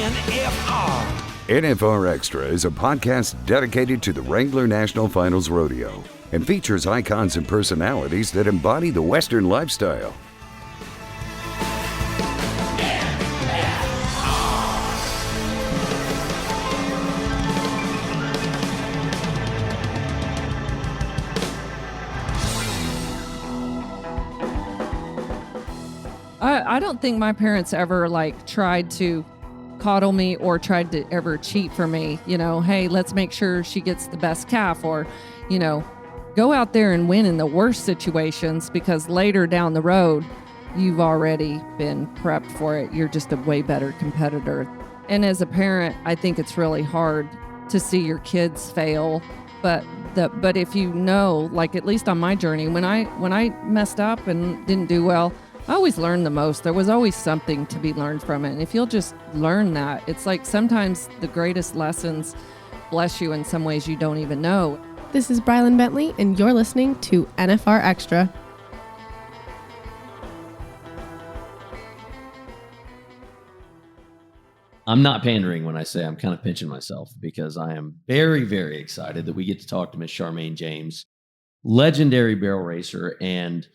NFR. NFR Extra is a podcast dedicated to the Wrangler National Finals Rodeo and features icons and personalities that embody the Western lifestyle. I don't think my parents ever tried to coddle me or tried to ever cheat for me. Hey, let's make sure she gets the best calf, or, go out there and win in the worst situations, because later down the road, you've already been prepped for it. You're just a way better competitor. And as a parent, I think it's really hard to see your kids fail. But if you know, at least on my journey, when I messed up and didn't do well, I always learned the most. There was always something to be learned from it. And if you'll just learn that, it's like sometimes the greatest lessons bless you in some ways you don't even know. This is Brylan Bentley, and you're listening to NFR Extra. I'm not pandering when I say I'm kind of pinching myself, because I am very, very excited that we get to talk to Miss Charmayne James, legendary barrel racer. And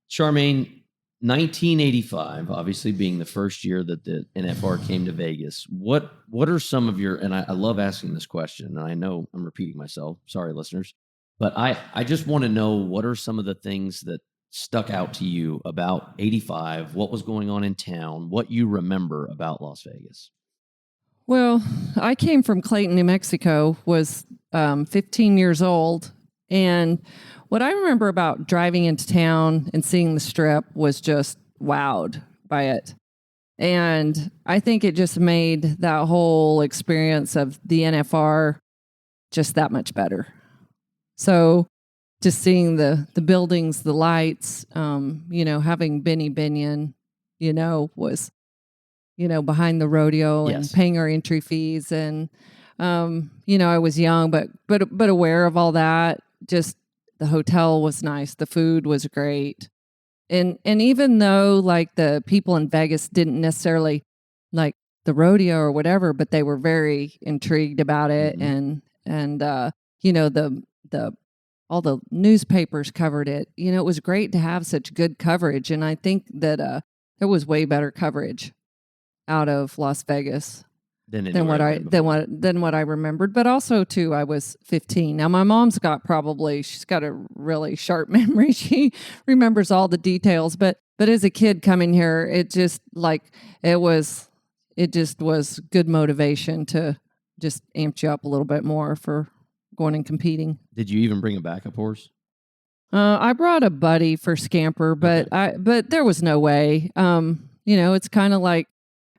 Charmayne, 1985, obviously being the first year that the NFR came to Vegas. What are some of your, and I love asking this question, and I know I'm repeating myself, sorry listeners, but I just want to know, what are some of the things that stuck out to you about 85, what was going on in town, what you remember about Las Vegas? Well, I came from Clayton, New Mexico, was 15 years old, and what I remember about driving into town and seeing the Strip was just wowed by it. And I think it just made that whole experience of the NFR just that much better. So just seeing the buildings, the lights, having Benny Binion, was, behind the rodeo and Yes. paying our entry fees. And, I was young, but aware of all that. Just the hotel was nice. The food was great. And even though the people in Vegas didn't necessarily like the rodeo or whatever, but they were very intrigued about it. Mm-hmm. And the all the newspapers covered it. It was great to have such good coverage. And I think that there was way better coverage out of Las Vegas than what I remembered. But also too, I was 15. Now my mom's she's got a really sharp memory. She remembers all the details. But as a kid coming here, it just was good motivation to just amp you up a little bit more for going and competing. Did you even bring a backup horse? I brought a buddy for Scamper, but Okay. but there was no way. It's kind of like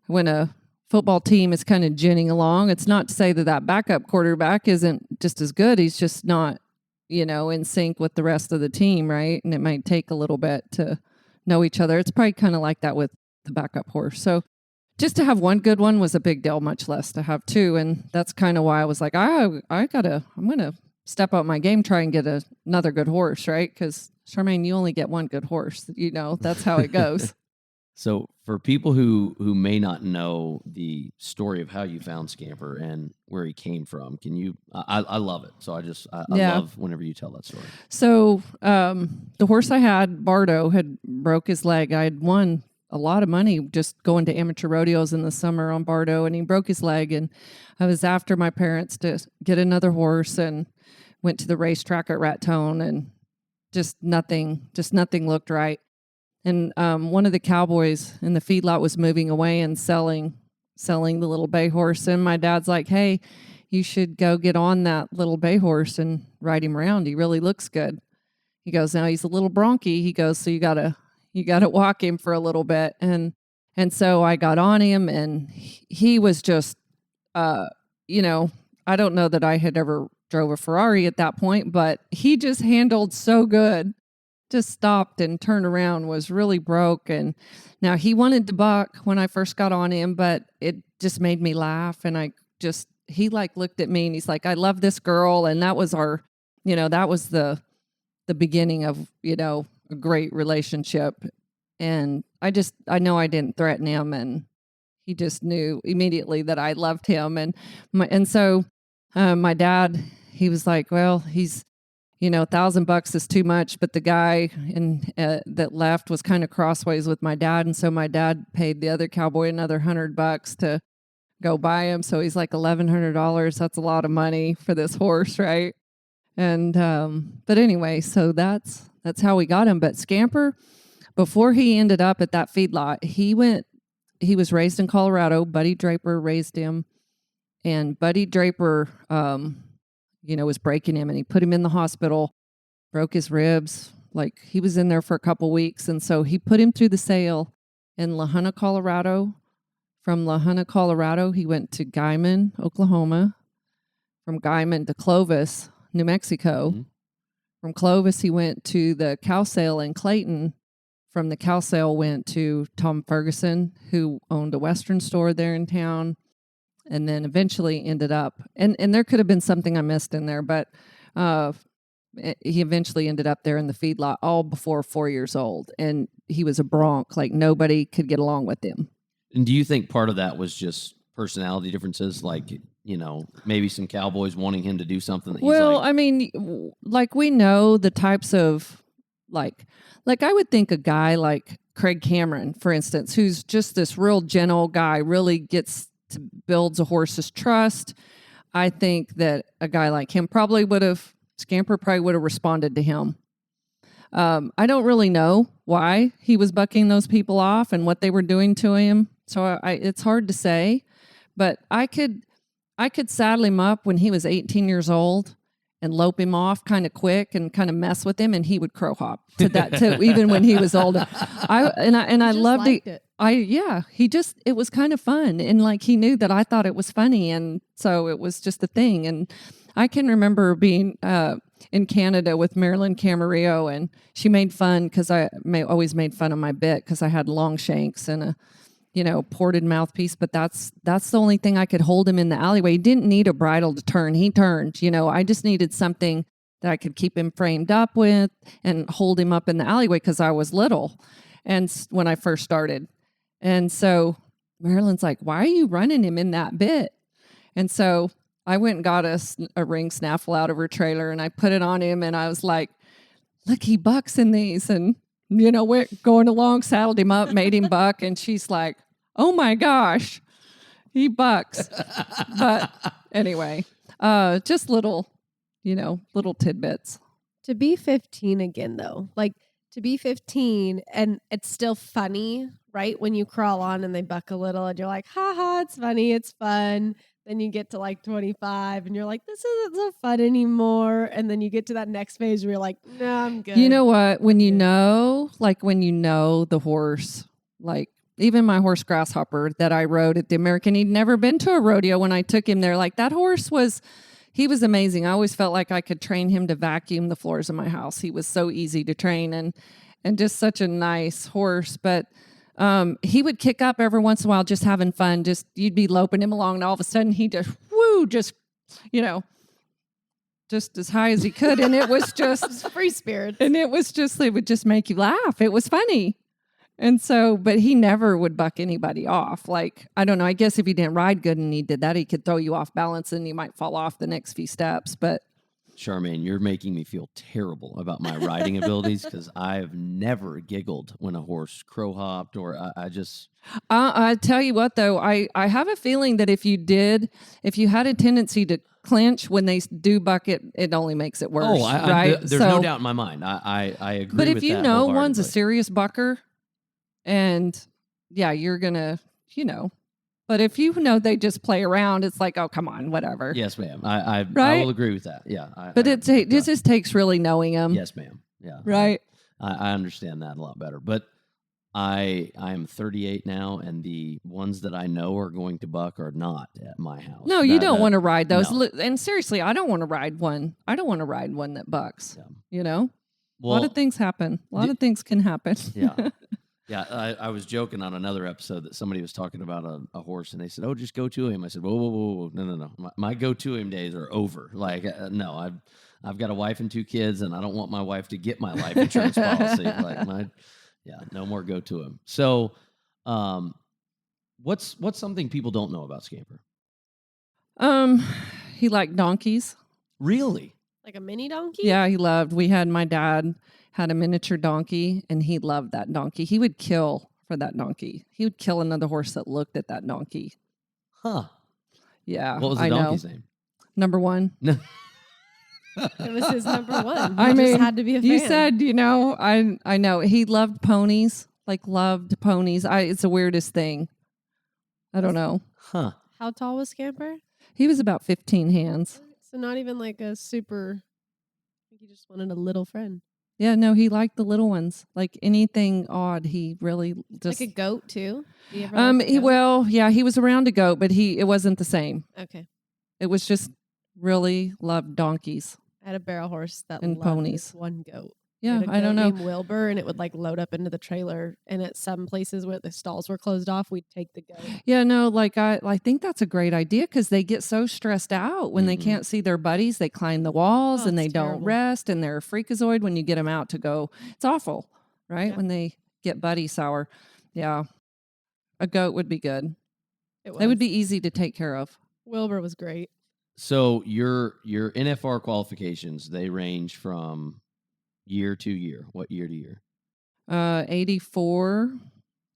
when a football team is kind of ginning along. It's not to say that backup quarterback isn't just as good. He's just not, in sync with the rest of the team, right? And it might take a little bit to know each other. It's probably kind of like that with the backup horse. So just to have one good one was a big deal, much less to have two. And that's kind of why I was like, I'm going to step up my game, try and get another good horse, right? Because Charmayne, you only get one good horse. That's how it goes. So for people who may not know the story of how you found Scamper and where he came from, can you, I love it. So I love whenever you tell that story. So the horse I had, Bardo, had broke his leg. I had won a lot of money just going to amateur rodeos in the summer on Bardo, and he broke his leg. And I was after my parents to get another horse and went to the racetrack at Raton, and just nothing looked right. And one of the cowboys in the feedlot was moving away and selling the little bay horse. And my dad's like, "Hey, you should go get on that little bay horse and ride him around. He really looks good." He goes, "Now he's a little bronky." He goes, "So you gotta walk him for a little bit." And so I got on him, and he was just, I don't know that I had ever drove a Ferrari at that point, but he just handled so good. Just stopped and turned around, was really broke. And now he wanted to buck when I first got on him, but it just made me laugh. And he looked at me and he's like, "I love this girl." And that was that was the beginning of, a great relationship. And I know I didn't threaten him, and he just knew immediately that I loved him. So my dad, he was like, well, he's, $1,000 is too much. But the guy that left was kind of crossways with my dad. And so my dad paid the other cowboy another $100 to go buy him. So he's like $1,100. That's a lot of money for this horse, right? And but anyway, so that's how we got him. But Scamper, before he ended up at that feedlot, he was raised in Colorado. Buddy Draper raised him, and Buddy Draper, was breaking him, and he put him in the hospital, broke his ribs. Like, he was in there for a couple weeks, and so he put him through the sale in La Junta, Colorado. From La Junta, Colorado, he went to Guymon, Oklahoma. From Guymon to Clovis, New Mexico. Mm-hmm. From Clovis, he went to the cow sale in Clayton. From the cow sale, went to Tom Ferguson, who owned a Western store there in town, and then eventually ended up, and there could have been something I missed in there, but he eventually ended up there in the feedlot all before 4 years old, and he was a bronc, like nobody could get along with him. And do you think part of that was just personality differences, like, maybe some cowboys wanting him to do something that he's I mean, like, we know the types of, like I would think a guy like Craig Cameron, for instance, who's just this real gentle guy, really builds a horse's trust. I think that a guy like him Scamper probably would have responded to him. I don't really know why he was bucking those people off and what they were doing to him. So it's hard to say, but I could saddle him up when he was 18 years old and lope him off kind of quick and kind of mess with him, and he would crow hop to that too, even when he was older. I loved it. It was kind of fun, and like, he knew that I thought it was funny, and so it was just a thing. And I can remember being in Canada with Marilyn Camarillo, and she made fun because I always made fun of my bit because I had long shanks and a ported mouthpiece, but that's the only thing I could hold him in the alleyway. He didn't need a bridle to turn. He turned, I just needed something that I could keep him framed up with and hold him up in the alleyway because I was little. And when I first started. And so Marilyn's like, why are you running him in that bit? And so I went and got a ring snaffle out of her trailer, and I put it on him, and I was like, look, he bucks in these. And went going along, saddled him up, made him buck, and she's like, oh my gosh, he bucks. But anyway, just little tidbits. To be 15 again, though, like to be 15, and it's still funny, right? When you crawl on and they buck a little, and you're like, ha ha, it's funny, it's fun. Then you get to like 25 and you're like, this isn't so fun anymore. And then you get to that next phase where you're like, no, I'm good. You know what? When you know the horse, like even my horse Grasshopper that I rode at the American, he'd never been to a rodeo when I took him there. Like, that horse he was amazing. I always felt like I could train him to vacuum the floors of my house. He was so easy to train and just such a nice horse. But he would kick up every once in a while, just having fun. Just, you'd be loping him along, and all of a sudden he just as high as he could, and it was just free spirit. And it would just make you laugh. It was funny, and so, but he never would buck anybody off. Like, I don't know. I guess if he didn't ride good and he did that, he could throw you off balance, and you might fall off the next few steps. But Charmayne, you're making me feel terrible about my riding abilities, because I've never giggled when a horse crow hopped, or I tell you what, though, I have a feeling that if you had a tendency to clinch when they do buck it, it only makes it worse. Right? There's no doubt in my mind. I agree. But if with you that know one's a serious bucker, and you're gonna, But if they just play around, it's like, oh, come on, whatever. Yes, ma'am. I will agree with that. Yeah. But it just takes really knowing them. Yes, ma'am. Yeah. Right. I understand that a lot better. But I am 38 now, and the ones that I know are going to buck are not at my house. No, you don't want to ride those. No. And seriously, I don't want to ride one. I don't want to ride one that bucks. Yeah. Well, a lot of things happen. A lot of things can happen. Yeah. Yeah, I was joking on another episode that somebody was talking about a horse, and they said, "Oh, just go to him." I said, "Whoa, no. My go to him days are over. Like, no, I've got a wife and 2 kids, and I don't want my wife to get my life insurance policy. Like, no more go to him." So, What's something people don't know about Scamper? He liked donkeys. Really? Like a mini donkey? Yeah, he loved. My dad had a miniature donkey, and he loved that donkey. He would kill for that donkey. He would kill another horse that looked at that donkey. Huh. Yeah, What was the I donkey's know. name? Number one. No. It was his number one. I He mean, just had to be a fan. you said, I know he loved ponies. Loved ponies. It's the weirdest thing. I don't know. Huh. How tall was Scamper? He was about 15 hands. So not even like a super. I think he just wanted a little friend. Yeah, no, he liked the little ones. Like anything odd, he really just Like a goat too. Do you ever like a goat? well, yeah, he was around a goat, but it wasn't the same. Okay. It was just really loved donkeys. I had a barrel horse that And loved ponies. this one goat. Yeah, We had a I don't goat know. named Wilbur, and it would like load up into the trailer. And at some places where the stalls were closed off, we'd take the goat. Yeah, no, I think that's a great idea because they get so stressed out when they Mhm. can't see their buddies. They climb the walls Oh, and they it's don't terrible. rest, and they're a freakazoid when you get them out to go. It's awful, right? Yeah. When they get buddy sour. Yeah, a goat would be good. It They would be easy to take care of. Wilbur was great. So your NFR qualifications, they range from year to year. What year to year? 84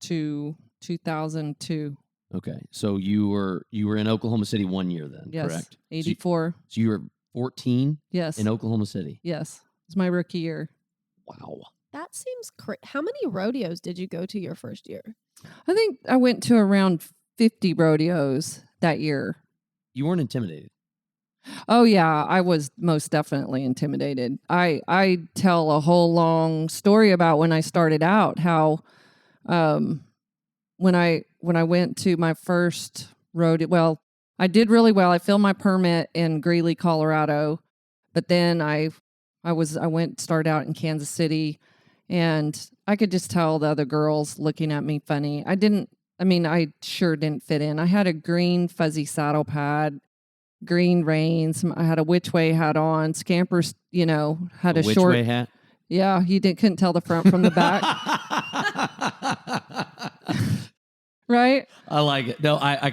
to 2002. Okay. So you were in Oklahoma City 1 year then, Yes, correct? 84. So you were 14 Yes, in Oklahoma City. yes. It's my rookie year. Wow. That seems crazy. How many rodeos did you go to your first year? I think I went to around 50 rodeos that year. You weren't intimidated. Oh yeah, I was most definitely intimidated. I tell a whole long story about when I started out, how when I went to my first rodeo, well, I did really well. I filled my permit in Greeley, Colorado, but then I started out in Kansas City, and I could just tell the other girls looking at me funny. I sure didn't fit in. I had a green fuzzy saddle pad, green reins. I had a which way hat on. Scampers, had a which short way hat? Yeah, couldn't tell the front from the back, right? I like it. No, I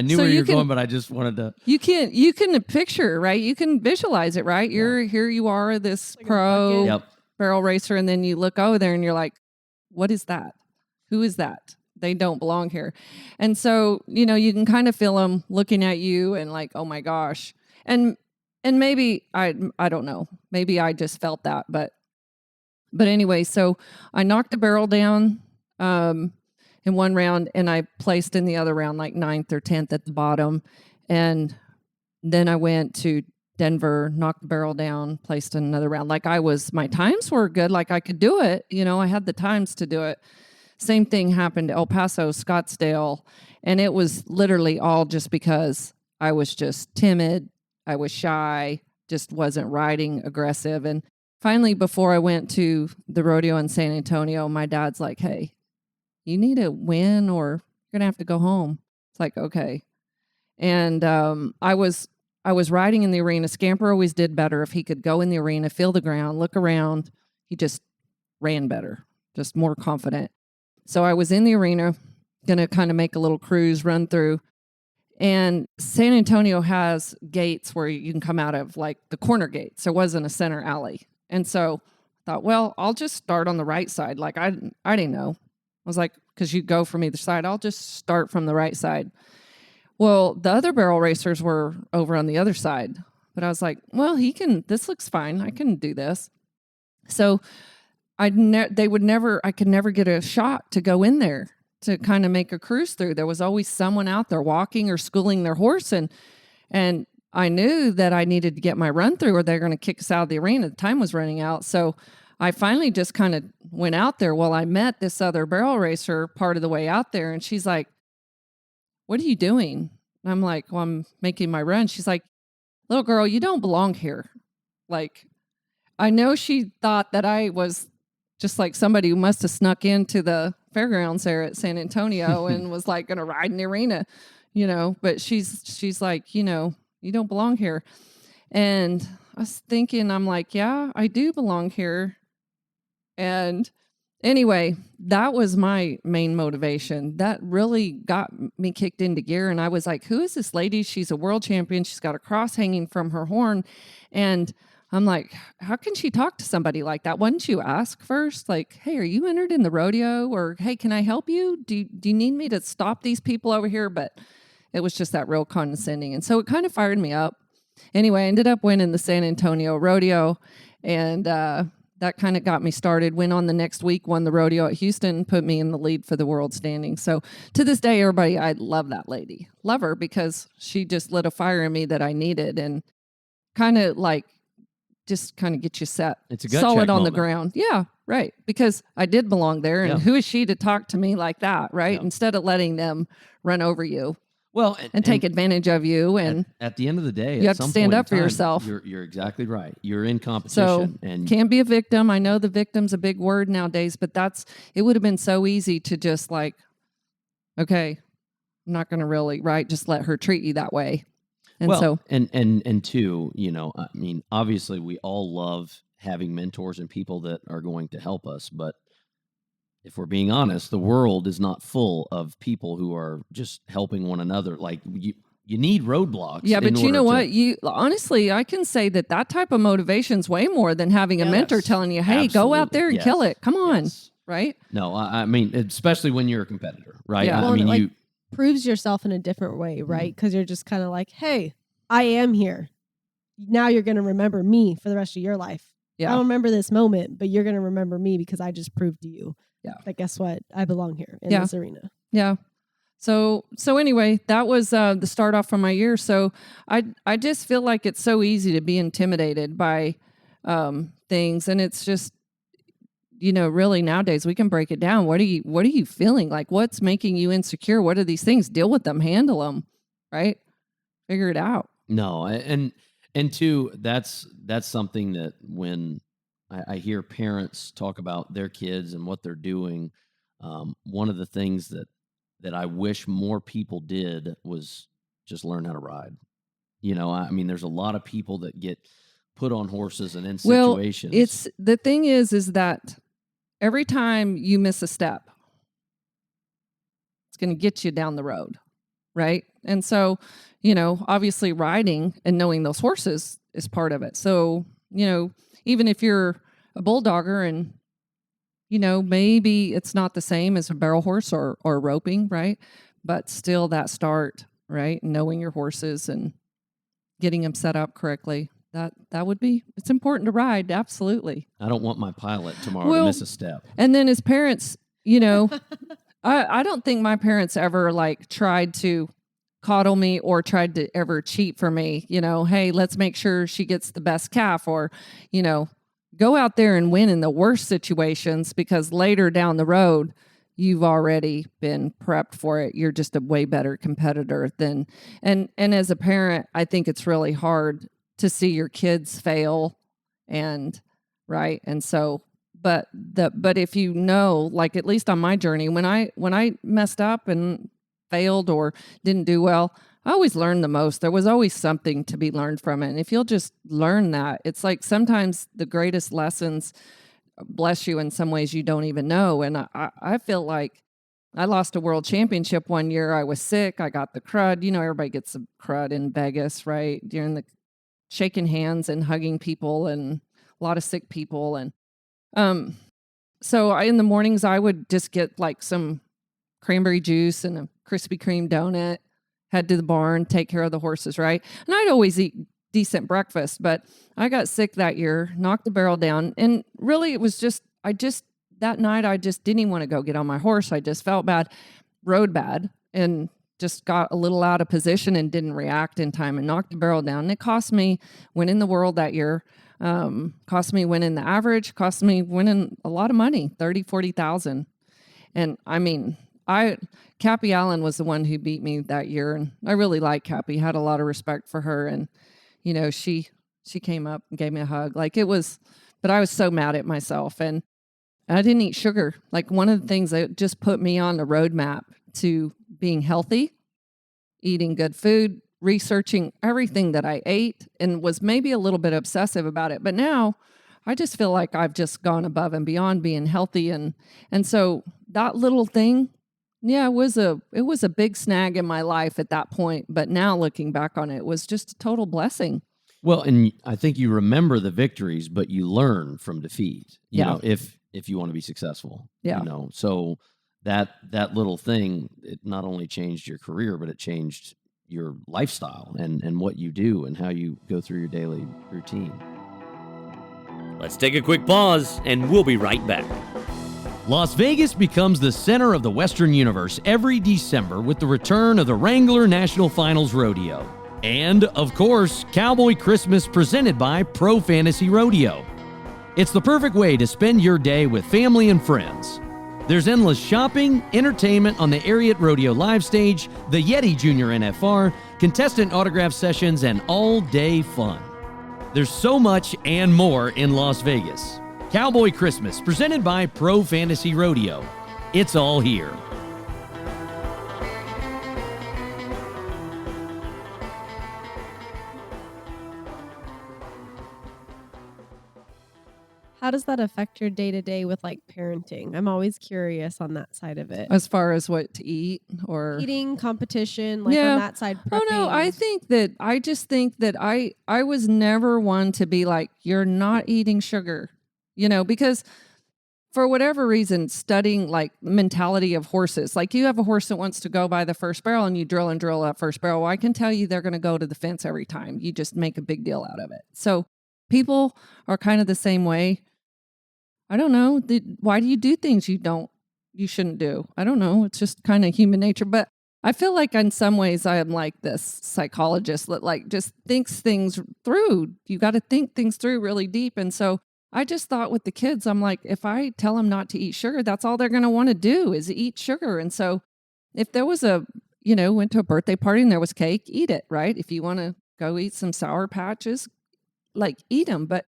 knew So where you you were can- going, but I just wanted to. You can picture, right? You can visualize it, right? Here you are, this Like a pro bucket. Yep. barrel racer, and then you look over there and you're like, what is that? Who is that? They don't belong here. And so, you can kind of feel them looking at you and like, oh my gosh. And maybe I don't know. Maybe I just felt that, but anyway, so I knocked the barrel down in one round, and I placed in the other round like 9th or 10th at the bottom. And then I went to Denver, knocked the barrel down, placed in another round. My times were good. Like I could do it. I had the times to do it. Same thing happened to El Paso, Scottsdale. And it was literally all just because I was just timid. I was shy, just wasn't riding aggressive. And finally, before I went to the rodeo in San Antonio, my dad's like, hey, you need to win or you're going to have to go home. It's like, okay. And I was riding in the arena. Scamper always did better if he could go in the arena, feel the ground, look around. He just ran better, just more confident. So I was in the arena, going to kind of make a little cruise, run through. And San Antonio has gates where you can come out of, like the corner gates. There wasn't a center alley. And so I thought, well, I'll just start on the right side. Like I didn't know. I was like, because you go from either side, I'll just start from the right side. Well, the other barrel racers were over on the other side. But I was like, well, this looks fine. I can do this. So I could never get a shot to go in there to kind of make a cruise through. There was always someone out there walking or schooling their horse. And I knew that I needed to get my run through or they're going to kick us out of the arena. The time was running out. So I finally just kind of went out there. Well, I met this other barrel racer part of the way out there. And she's like, what are you doing? And I'm like, well, I'm making my run. She's like, little girl, you don't belong here. Like, I know she thought that I was just like somebody who must have snuck into the fairgrounds there at San Antonio and was like going to ride in the arena, but she's like, you don't belong here. And I was thinking, I'm like, yeah, I do belong here. And Anyway, that was my main motivation. That really got me kicked into gear. And I was like, who is this lady? She's a world champion. She's got a cross hanging from her horn. And I'm like, how can she talk to somebody like that? Why didn't you ask first? Like, hey, are you entered in the rodeo? Or, hey, can I help you? Do you need me to stop these people over here? But it was just that real condescending. And so it kind of fired me up. Anyway, I ended up winning the San Antonio rodeo. And, that kind of got me started. Went on the next week, won the rodeo at Houston, put me in the lead for the world standing. So to this day, everybody, I love that lady. Love her because she just lit a fire in me that I needed and kind of like just kind of get you set. It's a gut solid check on moment. the ground. Yeah, right. Because I did belong there. And Yeah. who is she to talk to me like that, right? Yeah. Instead of letting them run over you Well, and take advantage of you. And at the end of the day, you at have to some stand point in up for time, yourself. You're exactly right. You're in so competition, and can't be a victim. I know the victim's a big word nowadays, but it would have been so easy to just like, okay, I'm not going to really, right? Just let her treat you that way. And well, so, and two, I mean, obviously, we all love having mentors and people that are going to help us, but if we're being honest, the world is not full of people who are just helping one another. Like you need roadblocks. yeah, but you know what? what? Honestly, I can say that type of motivation is way more than having a mentor Yes, telling you, hey, go out absolutely. there and Yes, kill it. Come on. yes. Right? No, I mean, especially when you're a competitor, right? Yeah. I Well, mean, like, you proves yourself in a different way, right? Because you're just kind of like, hey, I am here. Now you're going to remember me for the rest of your life. Yeah. I don't remember this moment, but you're going to remember me because I just proved to you that guess what? I belong here in this arena. Yeah. So anyway, that was the start off from my year. So I just feel like it's so easy to be intimidated by things, and it's just really nowadays we can break it down. What are you feeling like? What's making you insecure? What are these things? Deal with them, handle them, right? Figure it out. no, and two, that's something that when I hear parents talk about their kids and what they're doing, one of the things that I wish more people did was just learn how to ride. I mean, there's a lot of people that get put on horses and in situations. Well, it's the thing is that every time you miss a step, it's going to get you down the road, right? And so, obviously riding and knowing those horses is part of it. So, even if you're a bulldogger and, maybe it's not the same as a barrel horse or roping, right? But still that start, right? Knowing your horses and getting them set up correctly. That would be, it's important to ride. Absolutely. I don't want my pilot tomorrow to miss a step. And then as parents, I don't think my parents ever like tried to coddle me or tried to ever cheat for me. Hey, let's make sure she gets the best calf, or, go out there and win in the worst situations, because later down the road, you've already been prepped for it. You're just a way better competitor than, and as a parent, I think it's really hard to see your kids fail and right. And so, but if like at least on my journey, when I messed up and failed or didn't do well, I always learned the most. There was always something to be learned from it. And if you'll just learn that, it's like sometimes the greatest lessons bless you in some ways you don't even know. And I feel like I lost a world championship one year. I was sick. I got the crud. Everybody gets the crud in Vegas, right? During the shaking hands and hugging people and a lot of sick people. And so in the mornings, I would just get like some cranberry juice and a Krispy Kreme donut, head to the barn, take care of the horses, right? And I'd always eat decent breakfast, but I got sick that year, knocked the barrel down. And really it was just, that night, I just didn't even want to go get on my horse. I just felt bad, rode bad, and just got a little out of position and didn't react in time and knocked the barrel down. And it cost me winning the world that year, cost me winning the average, cost me winning a lot of money, 30, 40,000. And I mean, Cappy Allen was the one who beat me that year. And I really liked Cappy, had a lot of respect for her. And, she came up and gave me a hug. Like it was, but I was so mad at myself. And I didn't eat sugar. Like one of the things that just put me on the roadmap to being healthy, eating good food, researching everything that I ate, and was maybe a little bit obsessive about it. But now I just feel like I've just gone above and beyond being healthy. And so that little thing, yeah, it was a big snag in my life at that point. But now looking back on it, was just a total blessing. Well, and I think you remember the victories, but you learn from defeat. You know, if you want to be successful. Yeah. You know, so that little thing, it not only changed your career, but it changed your lifestyle and what you do and how you go through your daily routine. Let's take a quick pause, and we'll be right back. Las Vegas becomes the center of the Western universe every December with the return of the Wrangler National Finals Rodeo. And, of course, Cowboy Christmas presented by Pro Fantasy Rodeo. It's the perfect way to spend your day with family and friends. There's endless shopping, entertainment on the Ariat Rodeo Live Stage, the Yeti Junior NFR, contestant autograph sessions, and all-day fun. There's so much and more in Las Vegas. Cowboy Christmas, presented by Pro Fantasy Rodeo. It's all here. How does that affect your day-to-day with like parenting? I'm always curious on that side of it. As far as what to eat or Eating, competition, like on that side, prepping. Oh no, I just think that I was never one to be like, you're not eating sugar, you know, because for whatever reason, studying like mentality of horses, like you have a horse that wants to go by the first barrel and you drill that first barrel. Well, I can tell you they're going to go to the fence every time. You just make a big deal out of it. So people are kind of the same way. I don't know. Why do you do things you shouldn't do? I don't know. It's just kind of human nature. But I feel like in some ways I am like this psychologist that like just thinks things through. You got to think things through really deep. And so I just thought with the kids, I'm like, if I tell them not to eat sugar, that's all they're going to want to do is eat sugar. And so if there was went to a birthday party and there was cake, eat it, right? If you want to go eat some Sour Patches, like eat them. But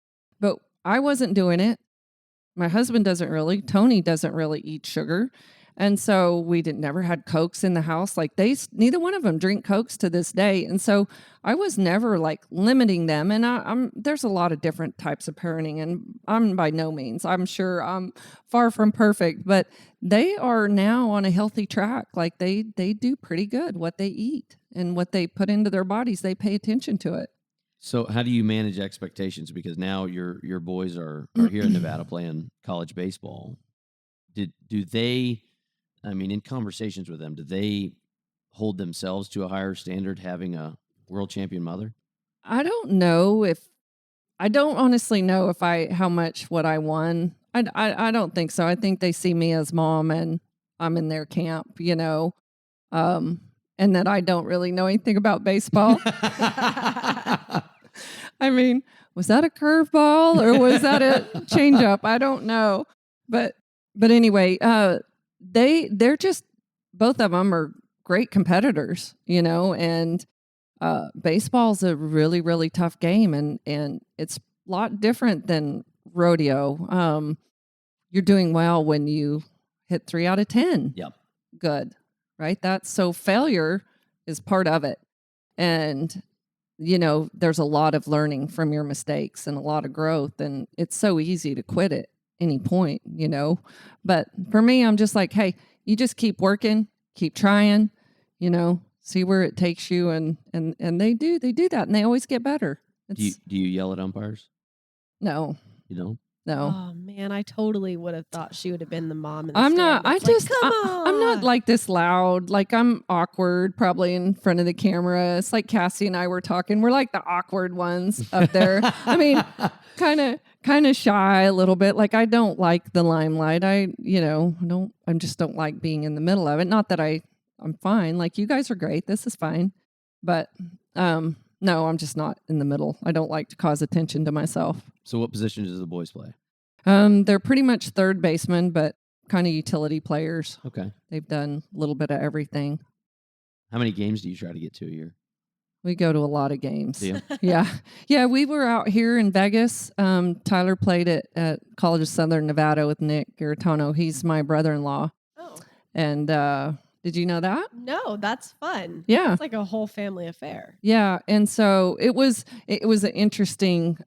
I wasn't doing it. My husband doesn't really. Tony doesn't really eat sugar. And so we never had Cokes in the house. Like neither one of them drink Cokes to this day. And so I was never like limiting them. And there's a lot of different types of parenting, and I'm by no means, I'm sure I'm far from perfect, but they are now on a healthy track. Like they do pretty good what they eat and what they put into their bodies. They pay attention to it. So how do you manage expectations? Because now your boys are here in Nevada playing college baseball. Do they, I mean, in conversations with them, do they hold themselves to a higher standard having a world champion mother? I don't honestly know how much what I won. I don't think so. I think they see me as mom and I'm in their camp, you know, and that I don't really know anything about baseball. I mean, was that a curveball or was that a changeup? I don't know. But anyway, they're just, both of them are great competitors, you know, and baseball's a really, really tough game, and it's a lot different than rodeo. You're doing well when you hit 3 out of 10. Yep. Good. Right? So failure is part of it. And you know, there's a lot of learning from your mistakes and a lot of growth, and it's so easy to quit at any point, you know. But for me, I'm just like, hey, you just keep working, keep trying, you know, see where it takes you, and they do that, and they always get better. Do you yell at umpires? No. You don't? No. Oh man, I totally would have thought she would have been the mom. I'm not. Come on. I'm not like this loud. Like I'm awkward, probably in front of the camera. It's like Cassie and I were talking. We're like the awkward ones up there. I mean, kind of shy a little bit. Like I don't like the limelight. I just don't like being in the middle of it. Not that I'm fine. Like you guys are great. This is fine, but no, I'm just not in the middle. I don't like to cause attention to myself. So what position does the boys play? They're pretty much third baseman, but kind of utility players. Okay. They've done a little bit of everything. How many games do you try to get to a year? We go to a lot of games. Do you? Yeah. Yeah, we were out here in Vegas. Tyler played at College of Southern Nevada with Nick Garitano. He's my brother-in-law. Oh. And did you know that? No, that's fun. Yeah. It's like a whole family affair. Yeah. And so it was an interesting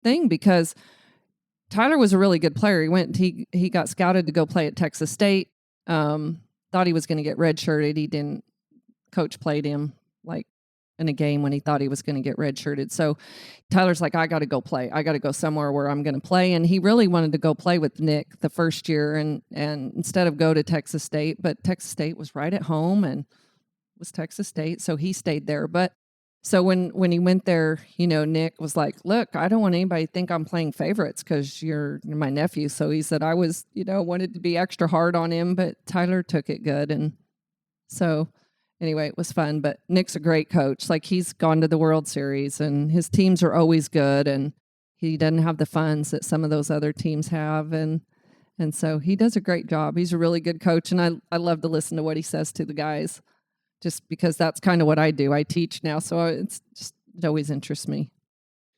thing because Tyler was a really good player. He got scouted to go play at Texas State. Thought he was going to get redshirted. He didn't. Coach played him like in a game when he thought he was going to get redshirted. So Tyler's like, I got to go play. I got to go somewhere where I'm going to play. And he really wanted to go play with Nick the first year and instead of go to Texas State, but Texas State was right at home and was Texas State. So he stayed there. But so when he went there, Nick was like, look, I don't want anybody to think I'm playing favorites because you're my nephew. So he said I was, wanted to be extra hard on him, but Tyler took it good. And so anyway, it was fun, but Nick's a great coach. Like he's gone to the World Series and his teams are always good and he doesn't have the funds that some of those other teams have. And so he does a great job. He's a really good coach. And I love to listen to what he says to the guys just because that's kind of what I do. I teach now. So it always interests me.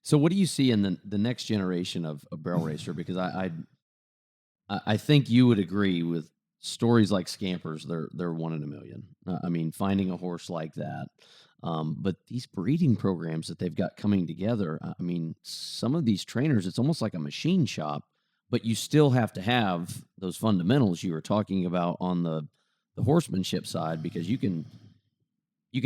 So what do you see in the next generation of a barrel racer? Because I think you would agree with stories like Scampers, they're one in a million. I mean, finding a horse like that. But these breeding programs that they've got coming together, I mean, some of these trainers, it's almost like a machine shop, but you still have to have those fundamentals you were talking about on the horsemanship side, because you can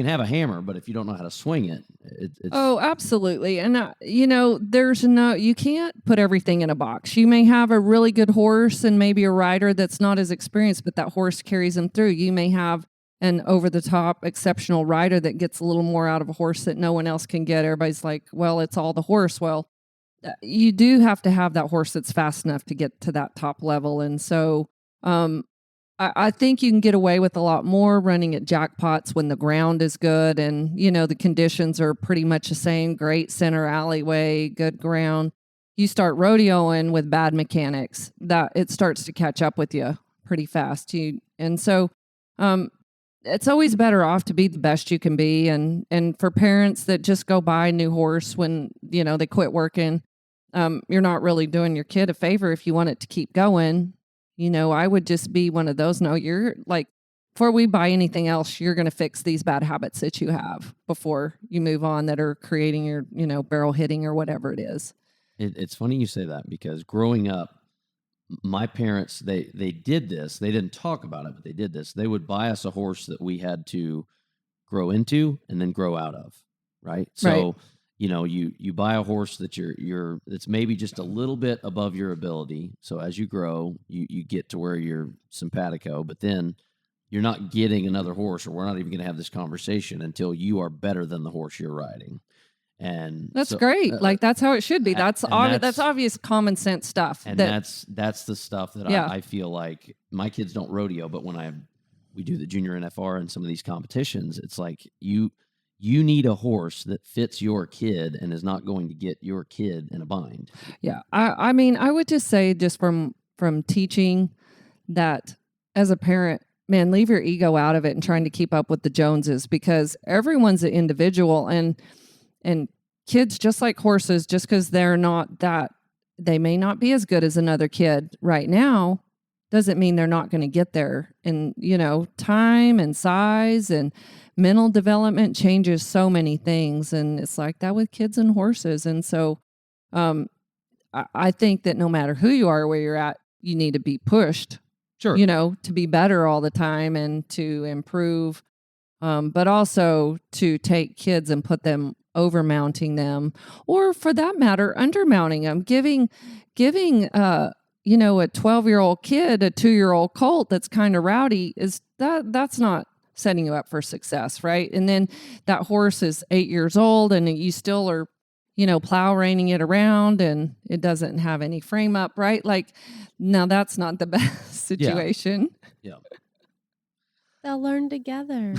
have a hammer, but if you don't know how to swing it, it's... Oh, absolutely. And, you can't put everything in a box. You may have a really good horse and maybe a rider that's not as experienced, but that horse carries them through. You may have an over-the-top exceptional rider that gets a little more out of a horse that no one else can get. Everybody's like, well, it's all the horse. Well, you do have to have that horse that's fast enough to get to that top level. And so, I think you can get away with a lot more running at jackpots when the ground is good and, the conditions are pretty much the same, great center alleyway, good ground. You start rodeoing with bad mechanics, that it starts to catch up with you pretty fast. So it's always better off to be the best you can be. And for parents that just go buy a new horse when, they quit working, you're not really doing your kid a favor if you want it to keep going. I would just be one of those. No, you're like, before we buy anything else, you're going to fix these bad habits that you have before you move on that are creating your, barrel hitting or whatever it is. It's funny you say that because growing up, my parents, they did this. They didn't talk about it, but they did this. They would buy us a horse that we had to grow into and then grow out of, right? So, right. You buy a horse that that's maybe just a little bit above your ability. So as you grow, you get to where you're simpatico, but then you're not getting another horse, or we're not even going to have this conversation until you are better than the horse you're riding. And that's great. Like that's how it should be. That's obvious common sense stuff. And that's the stuff that I feel like my kids don't rodeo, but when we do the junior NFR and some of these competitions, it's like you need a horse that fits your kid and is not going to get your kid in a bind. Yeah. I mean, I would just say just from teaching that as a parent, man, leave your ego out of it and trying to keep up with the Joneses, because everyone's an individual and kids, just like horses, just because they may not be as good as another kid right now, doesn't mean they're not going to get there. And, time and size and mental development changes so many things. And it's like that with kids and horses. And so I think that no matter who you are, where you're at, you need to be pushed, sure, to be better all the time and to improve, but also to take kids and put them over mounting them, or for that matter, under mounting them, giving a 12-year-old kid a 2-year-old colt that's kind of rowdy that's not setting you up for success, right? And then that horse is 8 years old and you still are, plow reining it around and it doesn't have any frame up, right? Like, now that's not the best situation. Yeah. They'll learn together.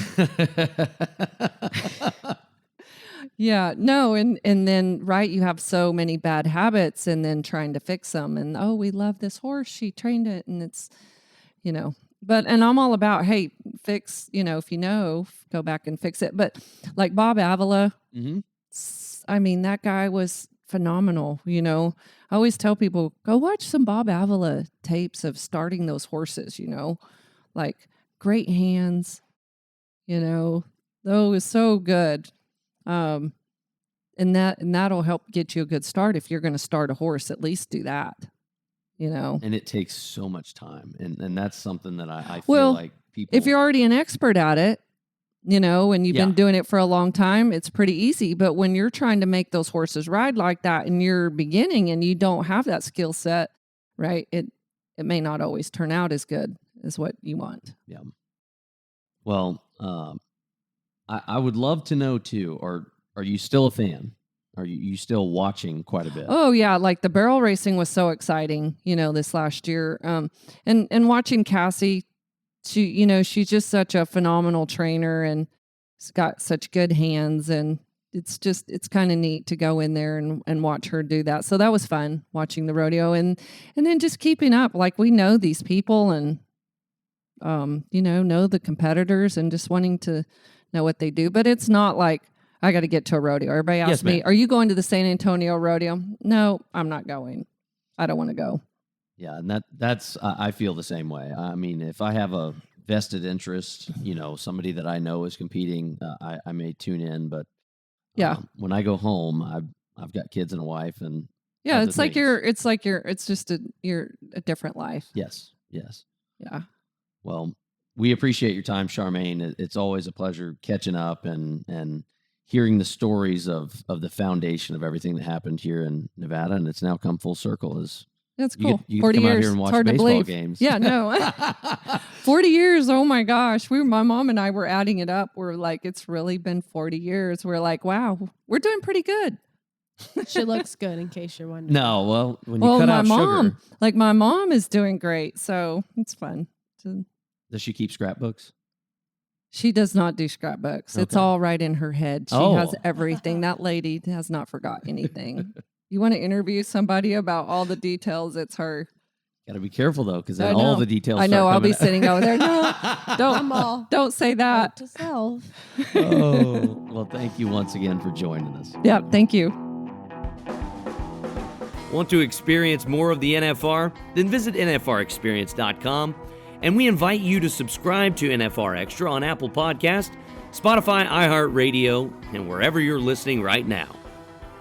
Yeah, no. And then, right, you have so many bad habits and then trying to fix them. And, oh, we love this horse. She trained it. And it's, and I'm all about, hey, fix, if go back and fix it. But like Bob Avila, mm-hmm. I mean, that guy was phenomenal. I always tell people, go watch some Bob Avila tapes of starting those horses, like great hands, it was so good. and that'll help get you a good start. If you're going to start a horse, at least do that, And it takes so much time. And that's something that I feel Well, like people. if you're already an expert at it, and you've been doing it for a long time, it's pretty easy. But when you're trying to make those horses ride like that and you're beginning and you don't have that skill set, right, it may not always turn out as good as what you want. Yeah. Well, I would love to know too, are you still a fan? Are you still watching quite a bit? Oh yeah, like the barrel racing was so exciting, this last year. And watching Cassie, she's just such a phenomenal trainer and she's got such good hands, and it's kind of neat to go in there and watch her do that. So that was fun watching the rodeo and then just keeping up. Like, we know these people and know the competitors and just wanting to know what they do. But it's not like I got to get to a rodeo. Everybody asks me, are you going to the San Antonio rodeo? No, I'm not going. I don't want to go. Yeah, and that's I feel the same way. I mean, if I have a vested interest, somebody that I know is competing, I may tune in. But when I go home, I've got kids and a wife, and it's like you're a different life. Yes. Yeah. Well, we appreciate your time, Charmayne. It's always a pleasure catching up and hearing the stories of the foundation of everything that happened here in Nevada, and it's now come full circle. That's cool. You 40 come years. out here and watch it's hard baseball to believe. games. Yeah, no. 40 years. Oh my gosh. My mom and I were adding it up. We're like, it's really been 40 years. We're like, wow, we're doing pretty good. She looks good, in case you're wondering. No, well, when you cut out sugar. My mom is doing great. So it's fun. Does she keep scrapbooks? She does not do scrapbooks. Okay. It's all right in her head. She has everything. That lady has not forgot anything. You want to interview somebody about all the details, it's her. Got to be careful, though, because then all the details I know. start I'll be coming out. sitting over there. No, don't say that. To self. Well, thank you once again for joining us. Yeah, thank you. Want to experience more of the NFR? Then visit nfrexperience.com, and we invite you to subscribe to NFR Extra on Apple Podcast, Spotify, iHeartRadio, and wherever you're listening right now.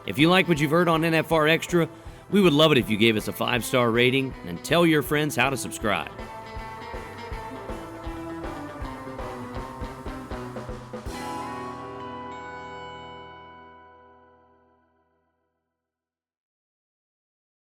If you like what you've heard on NFR Extra, we would love it if you gave us a 5-star rating and tell your friends how to subscribe.